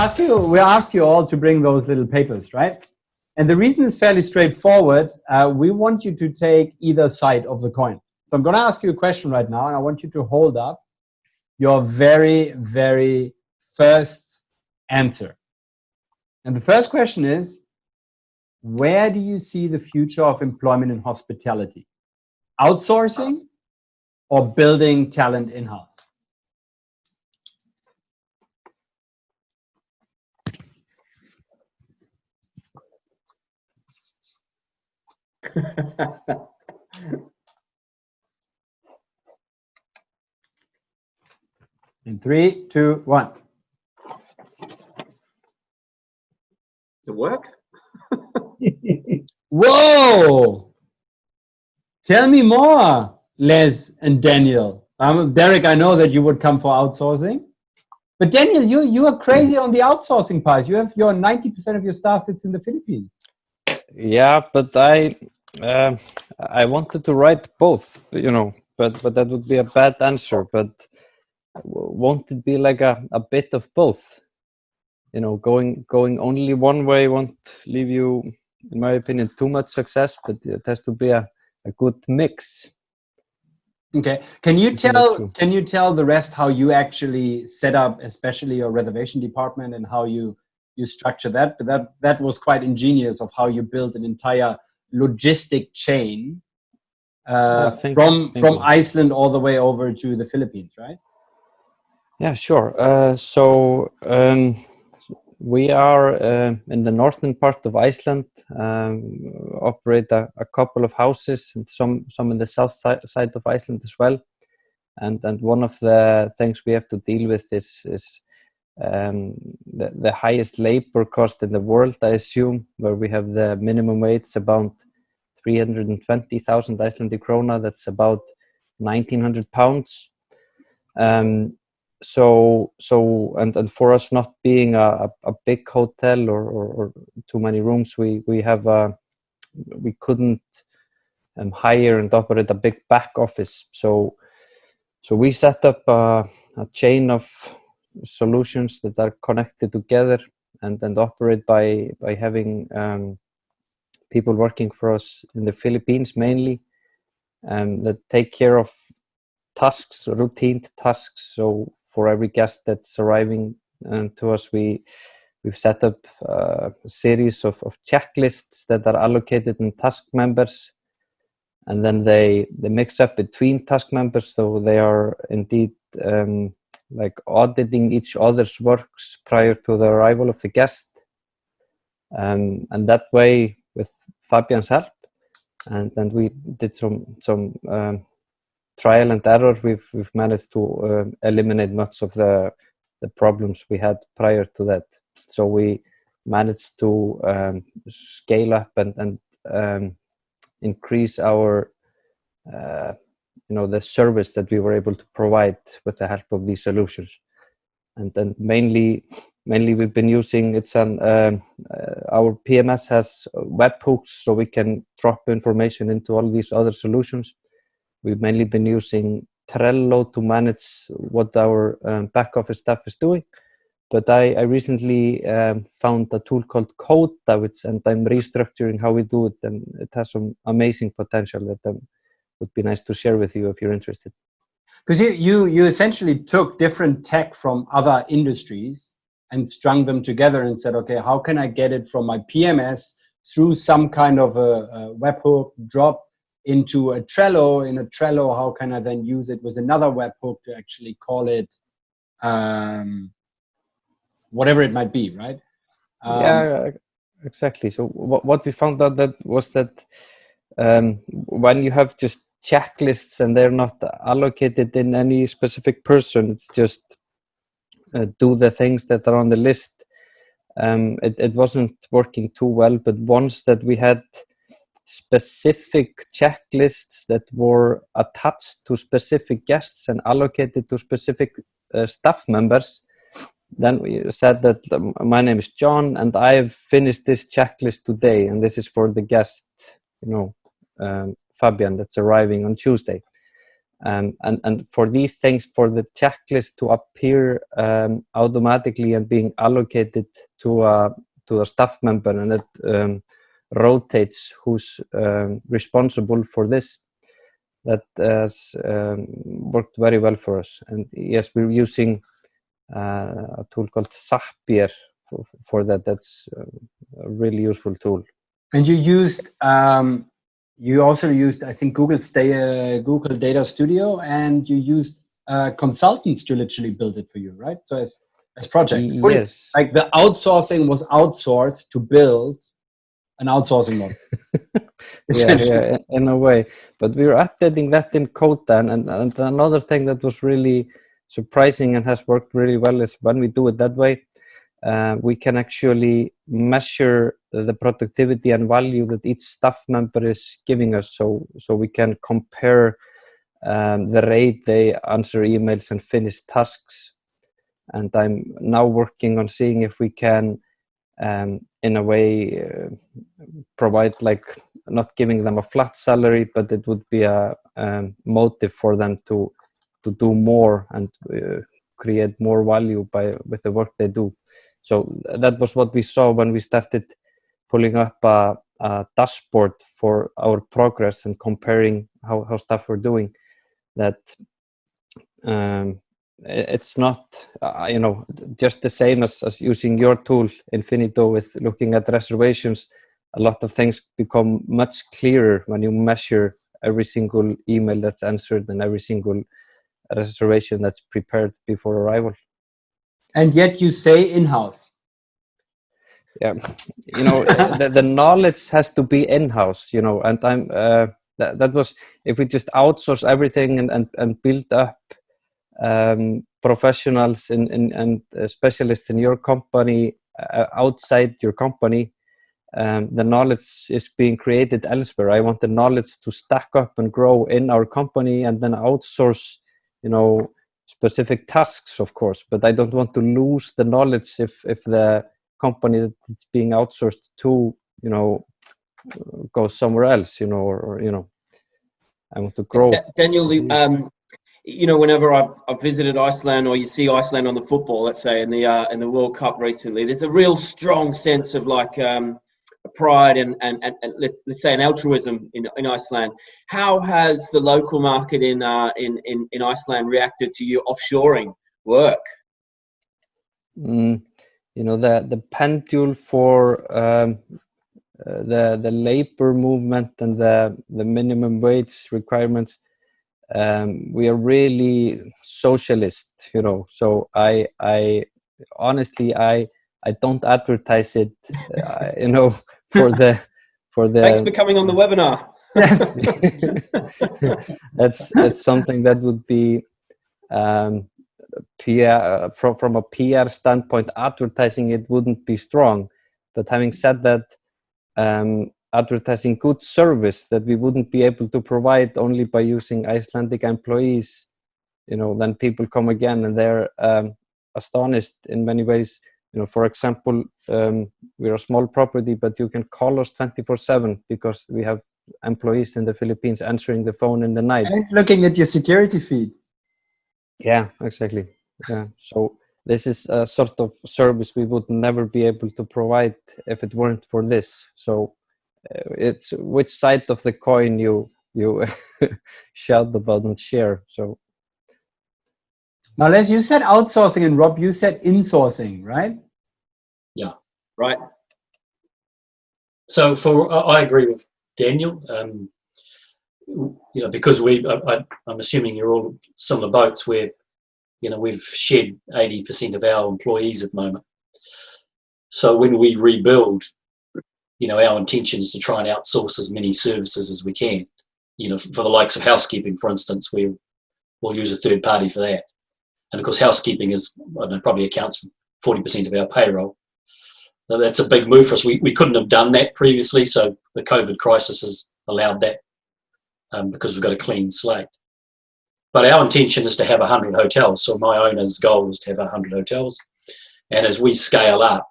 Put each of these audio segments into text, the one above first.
ask you all to bring those little papers, right? And the reason is fairly straightforward. We want you to take either side of the coin. So I'm going to ask you a question right now, and I want you to hold up your very, very first answer. And the first question is, where do you see the future of employment in hospitality? Outsourcing or building talent in-house? In 3, 2, 1. Does it work? Whoa! Tell me more, Les and Daniel. Derek, I know that you would come for outsourcing. But Daniel, you are crazy on the outsourcing part. You have your 90% of your staff sits in the Philippines. Yeah, but I wanted to write both, you know, but that would be a bad answer. But won't it be like a bit of both? You know, going only one way won't leave you, in my opinion, too much success, but it has to be a good mix. Okay. Can you tell the rest how you actually set up, especially your reservation department, and how you structure that? But that was quite ingenious of how you built an entire logistic chain from Iceland all the way over to the Philippines, right? Yeah, sure. So we are in the northern part of Iceland, operate a couple of houses and some in the south side of Iceland as well. And one of the things we have to deal with is the highest labor cost in the world, I assume, where we have the minimum wage about 320,000 Icelandic krona. That's about 1,900 pounds. So and for us not being a big hotel or too many rooms, we couldn't hire and operate a big back office. So we set up a chain of solutions that are connected together and operate by having people working for us in the Philippines mainly, that take care of tasks, routine tasks. So for every guest that's arriving to us, we've set up a series of checklists that are allocated in task members, and then they mix up between task members, so they are indeed like auditing each other's works prior to the arrival of the guest, and that way, with Fabian's help, and we did some trial and error, we've managed to eliminate much of the problems we had prior to that. So we managed to scale up and increase our the service that we were able to provide with the help of these solutions. And then mainly we've been using our PMS has webhooks, so we can drop information into all these other solutions. We've mainly been using Trello to manage what our back office staff is doing. But I recently found a tool called Coda, and I'm restructuring how we do it, and it has some amazing potential that would be nice to share with you if you're interested. Because you essentially took different tech from other industries and strung them together and said, okay, how can I get it from my PMS through some kind of a webhook drop into a Trello? In a Trello, how can I then use it with another webhook to actually call it whatever it might be, right? Yeah, exactly. So what we found out was that when you have just checklists and they're not allocated in any specific person, it's just do the things that are on the list. It wasn't working too well, but once that we had specific checklists that were attached to specific guests and allocated to specific staff members, then we said that my name is John and I've finished this checklist today, and this is for the guest, Fabian, that's arriving on Tuesday. And for these things, for the checklist to appear automatically and being allocated to a staff member, and it rotates who's responsible for this, that has worked very well for us. And yes, we're using a tool called Zapier for that. That's a really useful tool. And you also used, I think, Google Data Studio, and you used consultants to literally build it for you, right? So as projects. Yes. Like the outsourcing was outsourced to build an outsourcing model. yeah, in a way. But we were updating that in Coda, and another thing that was really surprising and has worked really well is when we do it that way, we can actually measure the productivity and value that each staff member is giving us. So we can compare the rate they answer emails and finish tasks. And I'm now working on seeing if we can, in a way, provide, like, not giving them a flat salary, but it would be a motive for them to do more and create more value with the work they do. So that was what we saw when we started pulling up a dashboard for our progress and comparing how staff were doing. That it's not, just the same as using your tool, Infinito, with looking at reservations. A lot of things become much clearer when you measure every single email that's answered and every single reservation that's prepared before arrival. And yet you say in-house. Yeah, the knowledge has to be in-house, and I'm that was, if we just outsource everything and build up professionals and specialists in your company, outside your company, the knowledge is being created elsewhere. I want the knowledge to stack up and grow in our company, and then outsource, specific tasks, of course. But I don't want to lose the knowledge if the company that's being outsourced to, goes somewhere else, or I want to grow. Daniel, whenever I've visited Iceland, or you see Iceland on the football, let's say in the World Cup recently, there's a real strong sense of pride and let's say an altruism in Iceland. How has the local market in Iceland reacted to you offshoring work? The pendulum for the labor movement and the minimum wage requirements, we are really socialist, so I honestly I don't advertise it, for the Thanks for coming on the webinar. Yes. That's something that would be PR, from a PR standpoint. Advertising it wouldn't be strong, but having said that, advertising good service that we wouldn't be able to provide only by using Icelandic employees, then people come again, and they're astonished in many ways. For example, we're a small property, but you can call us 24/7 because we have employees in the Philippines answering the phone in the night. And looking at your security feed. Yeah, exactly. Yeah. So this is a sort of service we would never be able to provide if it weren't for this. So it's which side of the coin you shout about and share. So now, Les, you said outsourcing, and Rob, you said insourcing, right? Yeah. Right. So I agree with Daniel. Because I'm assuming you're all similar boats where, we've shed 80% of our employees at the moment. So when we rebuild, our intention is to try and outsource as many services as we can. For the likes of housekeeping, for instance, we'll use a third party for that. And of course, housekeeping probably accounts for 40% of our payroll. Now, that's a big move for us. We couldn't have done that previously, so the COVID crisis has allowed that, because we've got a clean slate. But our intention is to have 100 hotels. So my owner's goal is to have 100 hotels. And as we scale up,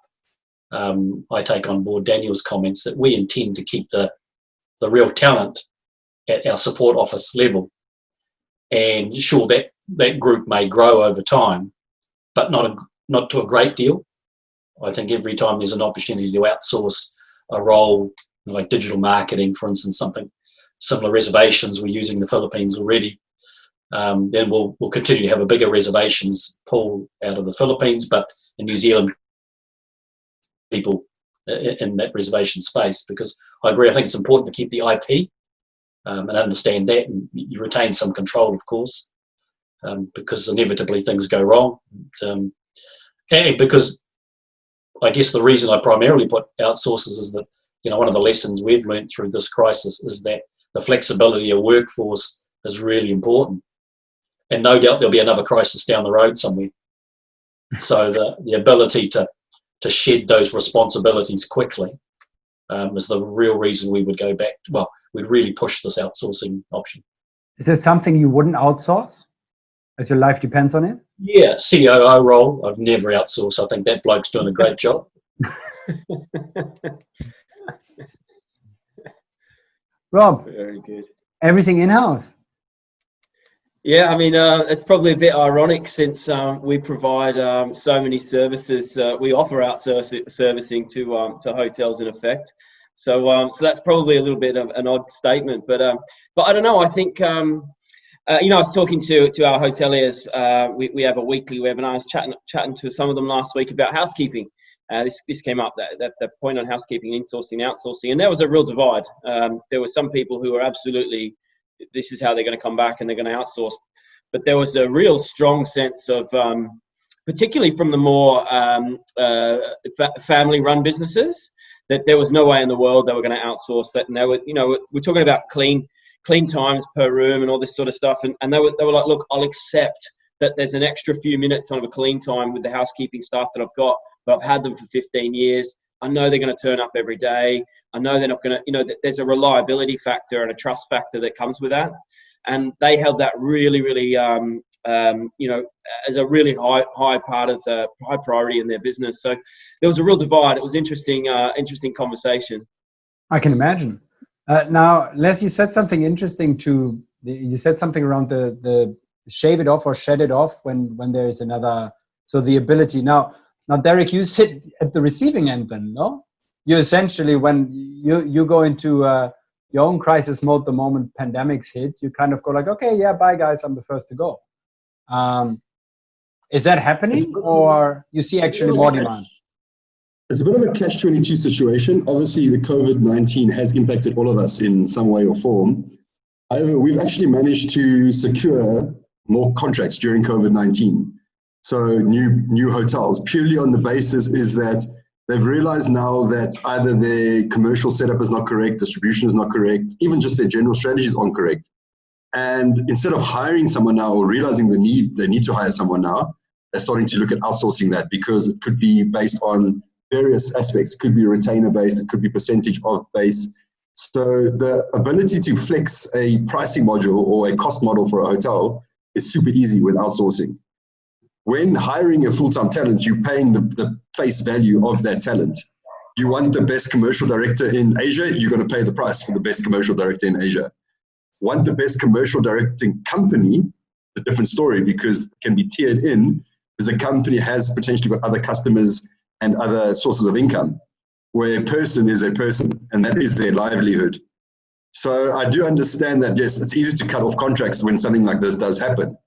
I take on board Daniel's comments that we intend to keep the real talent at our support office level, And sure, that group may grow over time, but not to a great deal. I think every time there's an opportunity to outsource a role, like digital marketing, for instance, something similar, reservations, we're using the Philippines already, then we'll continue to have a bigger reservations pool out of the Philippines, but in New Zealand, people in that reservation space, because I agree, I think it's important to keep the IP and understand that, and you retain some control, of course, because inevitably things go wrong. And because I guess the reason I primarily put outsources is that, one of the lessons we've learned through this crisis is that the flexibility of workforce is really important. And no doubt there'll be another crisis down the road somewhere. So the ability to shed those responsibilities quickly is the real reason we would go back. Well, we'd really push this outsourcing option. Is there something you wouldn't outsource as your life depends on it? Yeah, COO role, I've never outsourced. I think that bloke's doing a great job. Rob, Very good. everything in-house? Yeah, I mean, it's probably a bit ironic since we provide so many services. We offer servicing to hotels in effect. So that's probably a little bit of an odd statement, but I don't know. I think I was talking to our hoteliers. We have a weekly webinar. I was chatting to some of them last week about housekeeping. This came up, that point on housekeeping, insourcing, outsourcing, and there was a real divide. There were some people who were absolutely, this is how they're going to come back and they're going to outsource. But there was a real strong sense of, particularly from the more family-run businesses, that there was no way in the world they were going to outsource that. And they were, we're talking about clean times per room and all this sort of stuff. And they were like, look, I'll accept that there's an extra few minutes on a clean time with the housekeeping staff that I've got, but I've had them for 15 years. I know they're going to turn up every day. I know they're not going to, there's a reliability factor and a trust factor that comes with that. And they held that really, really, as a really high part of the high priority in their business. So there was a real divide. It was interesting conversation. I can imagine. Now, Les, you said something interesting you said something around the shave it off or shed it off when there is another, so the ability. Now, Derek, you sit at the receiving end then, no? You essentially, when you go into your own crisis mode the moment pandemics hit, you kind of go like, okay, yeah, bye guys, I'm the first to go. Is that happening, or you see actually more demand? It's a bit of a catch-22 situation. Obviously, the COVID-19 has impacted all of us in some way or form. However, we've actually managed to secure more contracts during COVID-19. So new hotels, purely on the basis is that they've realized now that either their commercial setup is not correct, distribution is not correct, even just their general strategies aren't correct. And instead of hiring someone now or realizing they need to hire someone now, they're starting to look at outsourcing that, because it could be based on various aspects. It could be retainer based, it could be percentage of base. So the ability to flex a pricing module or a cost model for a hotel is super easy when outsourcing. When hiring a full-time talent, you're paying the face value of that talent. You want the best commercial director in Asia, you're going to pay the price for the best commercial director in Asia. Want the best commercial directing company, a different story, because it can be tiered in, because a company has potentially got other customers and other sources of income, where a person is a person, and that is their livelihood. So I do understand that, yes, it's easy to cut off contracts when something like this does happen,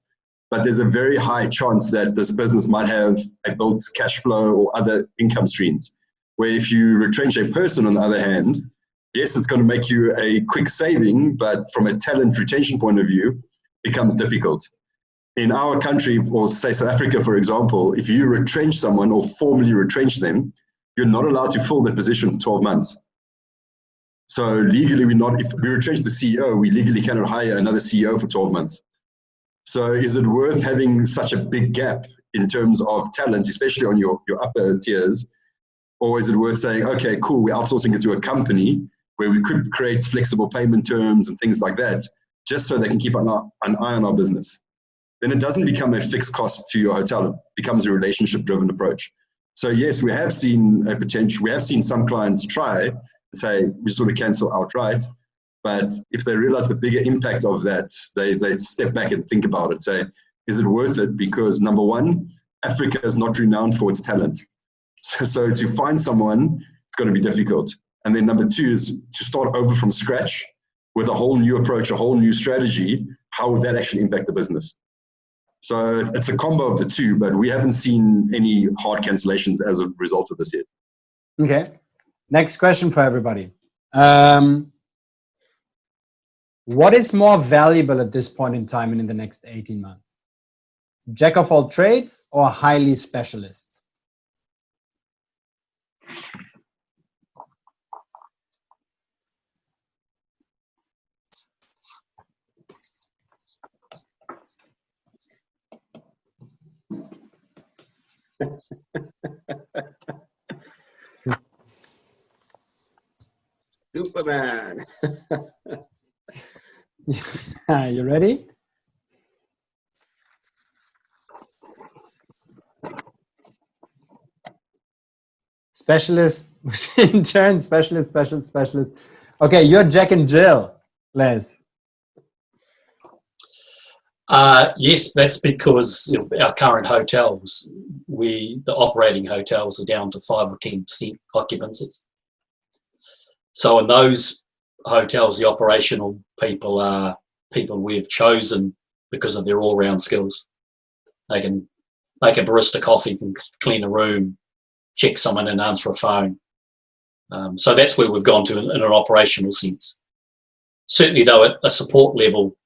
but there's a very high chance that this business might have a built cash flow or other income streams, where if you retrench a person, on the other hand, yes, it's going to make you a quick saving, but from a talent retention point of view, it becomes difficult. In our country, or say South Africa, for example, if you retrench someone or formally retrench them, you're not allowed to fill that position for 12 months. So legally, if we retrench the CEO, we legally cannot hire another CEO for 12 months. So is it worth having such a big gap in terms of talent, especially on your upper tiers? Or is it worth saying, okay, cool, we're outsourcing it to a company where we could create flexible payment terms and things like that, just so they can keep an eye on our business? Then it doesn't become a fixed cost to your hotel. It becomes a relationship-driven approach. So yes, we have seen a potential. We have seen some clients try to say, we sort of cancel outright. But if they realize the bigger impact of that, they step back and think about it. Say, is it worth it? Because number one, Africa is not renowned for its talent. So to find someone, it's going to be difficult. And then number two is to start over from scratch with a whole new approach, a whole new strategy. How would that actually impact the business? So it's a combo of the two, but we haven't seen any hard cancellations as a result of this yet. Okay. Next question for everybody. What is more valuable at this point in time and in the next 18 months? Jack of all trades or highly specialist? Superman. You ready? Specialist, in turn, specialist. Okay, you're Jack and Jill, Les. Yes, that's because our current hotels, the operating hotels are down to 5 or 10% occupancies. So in those hotels, the operational people are people we've chosen because of their all-round skills. They can make a barista coffee, can clean a room, check someone and answer a phone. So that's where we've gone to in an operational sense. Certainly, though, at a support level,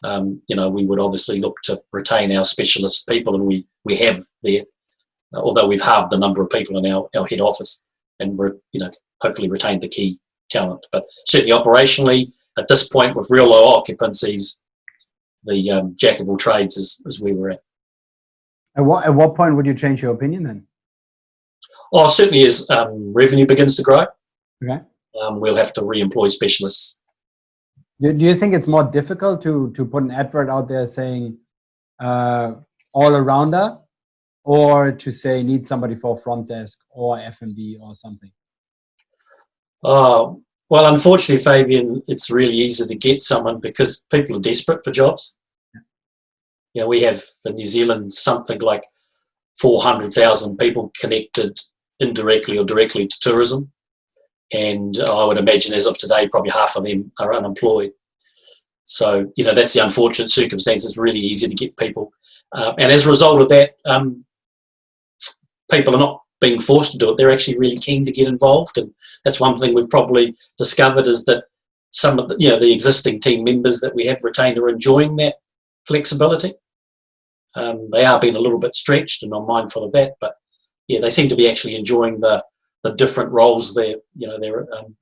we would obviously look to retain our specialist people, and we have there, although we've halved the number of people in our head office, and we're hopefully retained the key talent. But certainly operationally, at this point with real low occupancies, the jack of all trades is where we're at. At what point would you change your opinion then? Oh, certainly as revenue begins to grow, Okay. We'll have to re-employ specialists. Do you think it's more difficult to put an advert out there saying all-arounder, or to say need somebody for front desk or F&B or something? Well, unfortunately, Fabian, it's really easy to get someone because people are desperate for jobs. We have in New Zealand something like 400,000 people connected indirectly or directly to tourism. And I would imagine as of today, probably half of them are unemployed. So, that's the unfortunate circumstance. It's really easy to get people. And as a result of that, people are not being forced to do it. They're actually really keen to get involved. And that's one thing we've probably discovered is that some of the existing team members that we have retained are enjoying that flexibility. They are being a little bit stretched, and I'm mindful of that. But, they seem to be actually enjoying the different roles they're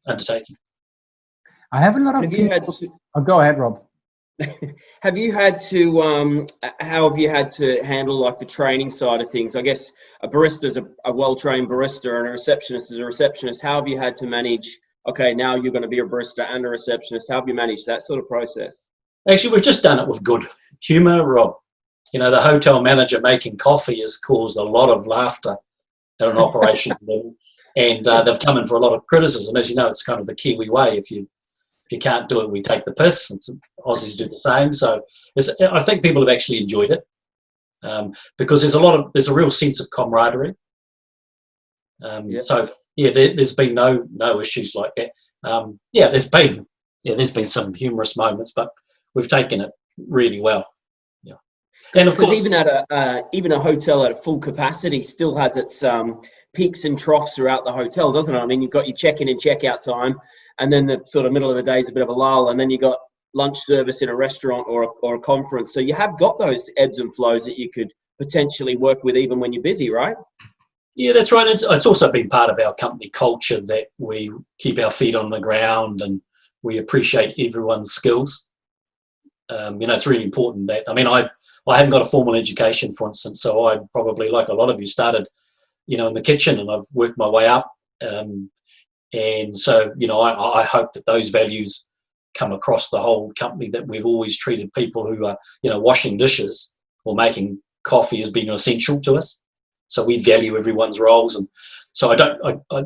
undertaking. I have a lot of go ahead, Rob. Have you had to how have you had to handle like the training side of things? I guess a barista is a well-trained barista and a receptionist is a receptionist. How have you had to manage, okay, now you're going to be a barista and a receptionist? How have you managed that sort of process? Actually, we've just done it with good humour, Rob. The hotel manager making coffee has caused a lot of laughter at an operational level, and they've come in for a lot of criticism. As you know, it's kind of the Kiwi way. If you can't do it, we take the piss. And Aussies do the same. So I think people have actually enjoyed it because there's a real sense of camaraderie. So there's been no issues like that. There's been some humorous moments, but we've taken it really well. Yeah, and of course, even a hotel at a full capacity still has its peaks and troughs throughout the hotel, doesn't it? I mean, you've got your check-in and check-out time, and then the sort of middle of the day is a bit of a lull, and then you got lunch service in a restaurant or a conference. So you have got those ebbs and flows that you could potentially work with even when you're busy, right? Yeah, that's right. It's also been part of our company culture that we keep our feet on the ground and we appreciate everyone's skills. It's really important that, I haven't got a formal education, for instance, so I probably, like a lot of you, started, in the kitchen, and I've worked my way up. And so, I hope that those values come across the whole company, that we've always treated people who are, washing dishes or making coffee as being essential to us. So we value everyone's roles. And so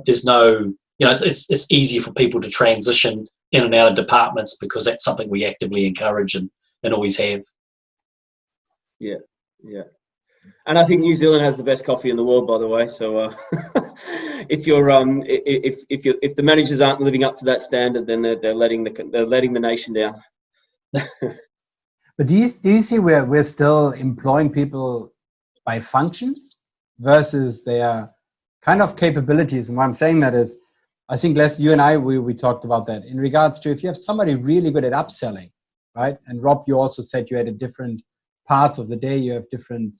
there's no, it's easy for people to transition in and out of departments, because that's something we actively encourage and always have. Yeah. And I think New Zealand has the best coffee in the world, by the way. So if the managers aren't living up to that standard, then they're letting the nation down. But do you see where we're still employing people by functions versus their kind of capabilities? And why I'm saying that is, I think Les, you and I, we talked about that in regards to if you have somebody really good at upselling, right? And Rob, you also said you had a different parts of the day, you have different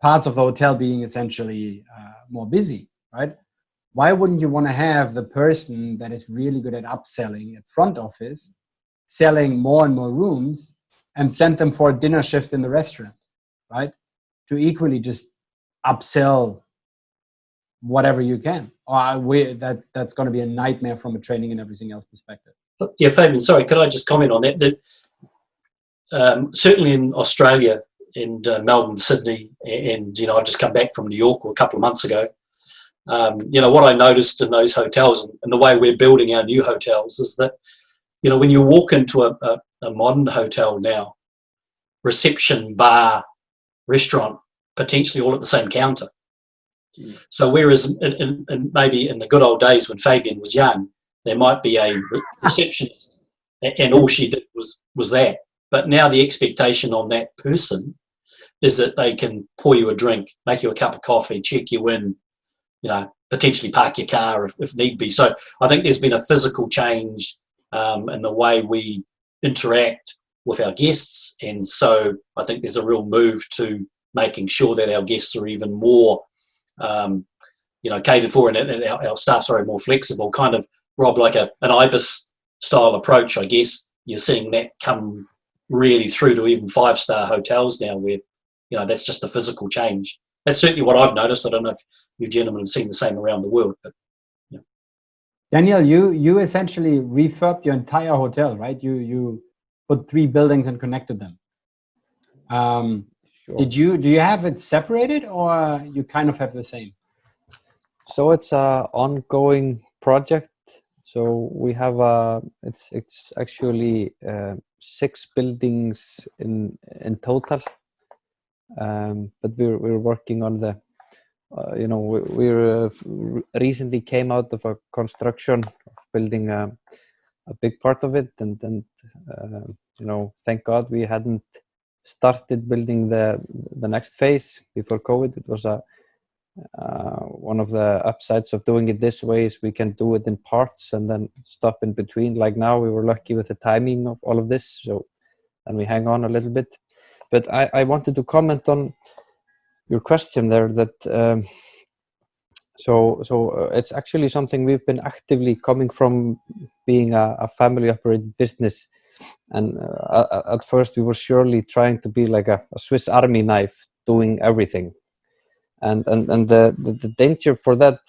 parts of the hotel being essentially more busy, right? Why wouldn't you want to have the person that is really good at upselling at front office, selling more and more rooms, and send them for a dinner shift in the restaurant, right? To equally just upsell whatever you can. That's going to be a nightmare from a training and everything else perspective. Yeah, Fabian, sorry, could I just comment on that? That certainly in Australia, and Melbourne, Sydney, and I've just come back from New York a couple of months ago. What I noticed in those hotels and the way we're building our new hotels is that, when you walk into a modern hotel now, reception, bar, restaurant, potentially all at the same counter. So whereas maybe in the good old days when Fabian was young, there might be a receptionist and all she did was that. But now the expectation on that person is that they can pour you a drink, make you a cup of coffee, check you in, potentially park your car if need be. So I think there's been a physical change in the way we interact with our guests. And so I think there's a real move to making sure that our guests are even more, catered for, and our staff's are more flexible, kind of, Rob, like an IBIS style approach, I guess. You're seeing that come really through to even 5-star hotels now where, that's just a physical change. That's certainly what I've noticed. I don't know if you gentlemen have seen the same around the world. But Daniel, you essentially refurbed your entire hotel, right? You put 3 buildings and connected them. Sure. Do you have it separated, or you kind of have the same? So it's an ongoing project. So we have it's actually 6 buildings in total. But we're working on the we recently came out of a construction building a big part of it, and thank God we hadn't started building the next phase before COVID. It was one of the upsides of doing it this way is we can do it in parts and then stop in between. Like now, we were lucky with the timing of all of this, so and we hang on a little bit. But I wanted to comment on your question there that so it's actually something we've been actively coming from being a family operated business, and at first we were surely trying to be like a Swiss Army knife doing everything, and the danger for that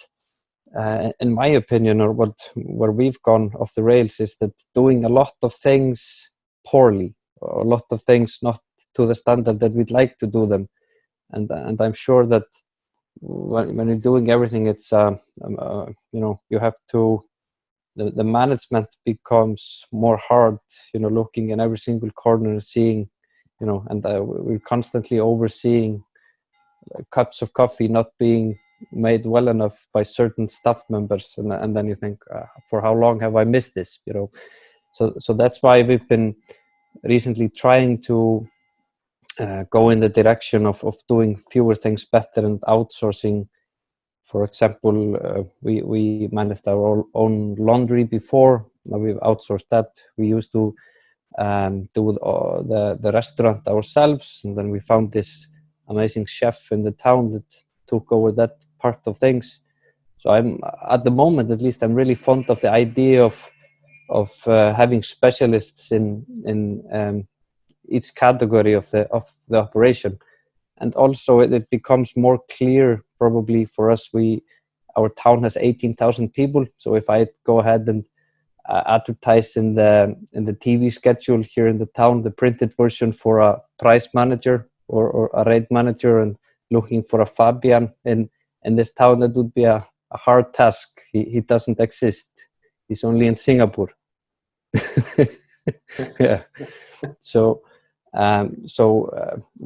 in my opinion, or where we've gone off the rails, is that doing a lot of things poorly, or a lot of things not to the standard that we'd like to do them, and I'm sure that when you're doing everything, it's you have to the management becomes more hard, looking in every single corner and seeing, and we're constantly overseeing cups of coffee not being made well enough by certain staff members, and then you think, for how long have I missed this? So that's why we've been recently trying to go in the direction of doing fewer things better and outsourcing. For example, we managed our own laundry before. Now we've outsourced that. We used to do the restaurant ourselves, and then we found this amazing chef in the town that took over that part of things. So I'm, at the moment at least, I'm really fond of the idea of having specialists in each category of the operation, and also it becomes more clear probably for us. Our town has 18,000 people, so if I go ahead and advertise in the TV schedule here in the town, the printed version for a price manager or a rate manager, and looking for a Fabian in this town, that would be a hard task. He doesn't exist. he's only in Singapore. Yeah. So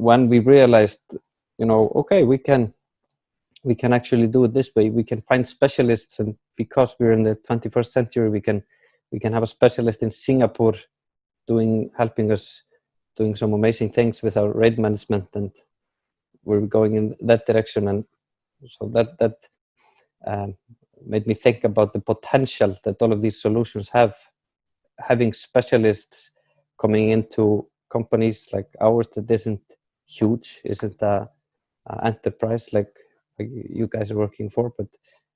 when we realized, okay, we can actually do it this way. We can find specialists, and because we're in the 21st century, we can have a specialist in Singapore helping us doing some amazing things with our rate management, and we're going in that direction. And so that made me think about the potential that all of these solutions have, having specialists coming into companies like ours that isn't huge, isn't a enterprise like you guys are working for, but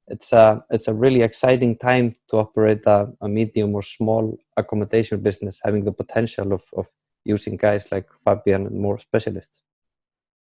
it's a really exciting time to operate a medium or small accommodation business, having the potential of using guys like Fabian and more specialists.